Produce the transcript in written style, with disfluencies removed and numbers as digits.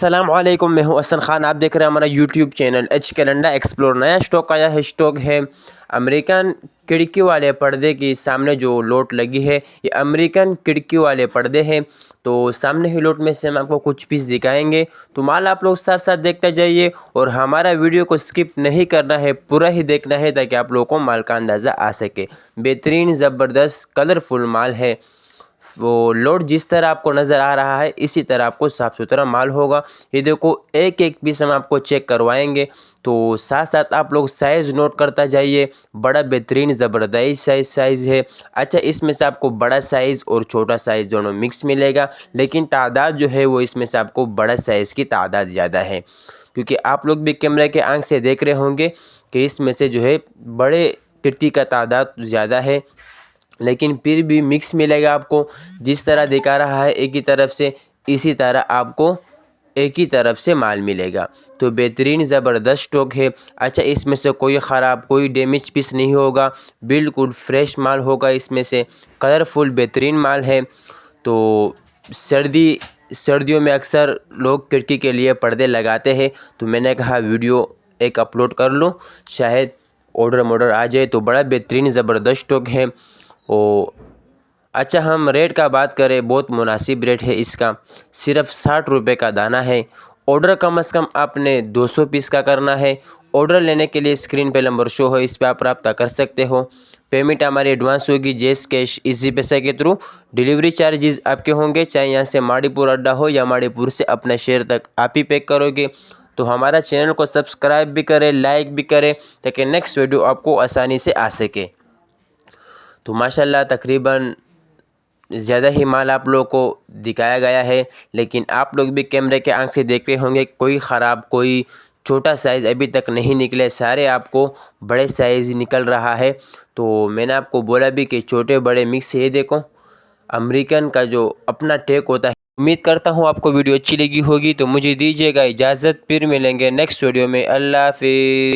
अस्सलाम वालेकुम, मैं हूं हसन खान। आप देख रहे हैं हमारा YouTube channel H calendar explore. नया स्टॉक आया है, स्टॉक है अमेरिकन खिड़की वाले पर्दे की। सामने जो लोट लगी है ये अमेरिकन खिड़की वाले पर्दे हैं। तो सामने ही लोट में से हम आपको कुछ पीस दिखाएंगे, तो माल आप लोग साथ साथ देखते जाइए और हमारा वीडियो को स्किप नहीं करना है, पूरा ही देखना है ताकि आप लोगों को माल का अंदाज़ा आ सके। बेहतरीन ज़बरदस्त कलरफुल माल है। वो लोड जिस तरह आपको नज़र आ रहा है इसी तरह आपको साफ़ सुथरा माल होगा। ये देखो, एक एक पीस हम आपको चेक करवाएंगे, तो साथ साथ आप लोग साइज़ नोट करता जाइए। बड़ा बेहतरीन ज़बरदस्त साइज़ है। अच्छा, इसमें से आपको बड़ा साइज़ और छोटा साइज़ दोनों मिक्स मिलेगा, लेकिन तादाद जो है वो इसमें से आपको बड़ा साइज़ की तादाद ज़्यादा है, क्योंकि आप लोग भी कैमरे के आंख से देख रहे होंगे कि इसमें से जो है बड़े खिड़की का तादाद ज़्यादा है, लेकिन फिर भी मिक्स मिलेगा आपको। जिस तरह दिखा रहा है एक ही तरफ से, इसी तरह आपको एक ही तरफ से माल मिलेगा। तो बेहतरीन ज़बरदस्त स्टॉक है। अच्छा, इसमें से कोई ख़राब कोई डैमेज पीस नहीं होगा, बिल्कुल फ्रेश माल होगा। इसमें से कलरफुल बेहतरीन माल है। तो सर्दियों में अक्सर लोग खिड़की के लिए पर्दे लगाते हैं, तो मैंने कहा वीडियो एक अपलोड कर लूँ, शायद ऑर्डर आ जाए। तो बड़ा बेहतरीन ज़बरदस्त स्टॉक है। अच्छा, हम रेट का बात करें, बहुत मुनासिब रेट है इसका। सिर्फ 60 रुपये का दाना है। ऑर्डर कम से कम आपने 200 पीस का करना है। ऑर्डर लेने के लिए स्क्रीन पे नंबर शो हो, इस पर आप रब्ता कर सकते हो। पेमेंट हमारी एडवांस होगी, जैस कैश इजी पैसे के थ्रू। डिलीवरी चार्जेस आपके होंगे, चाहे यहाँ से माड़ीपुर अड्डा हो या माड़ीपुर से अपने शहर तक आप ही पैक करोगे। तो हमारा चैनल को सब्सक्राइब भी करें, लाइक भी करें, ताकि नेक्स्ट वीडियो आपको आसानी से आ सके। तो माशाल्लाह तकरीबन ज़्यादा ही माल आप लोगों को दिखाया गया है, लेकिन आप लोग भी कैमरे के आंख से देख रहे होंगे कोई ख़राब कोई छोटा साइज़ अभी तक नहीं निकले, सारे आपको बड़े साइज़ निकल रहा है। तो मैंने आपको बोला भी कि छोटे बड़े मिक्स है। देखो, अमेरिकन का जो अपना टेक होता है। उम्मीद करता हूँ आपको वीडियो अच्छी लगी होगी। तो मुझे दीजिएगा इजाज़त, फिर मिलेंगे नेक्स्ट वीडियो में। अल्लाह हाफिज़।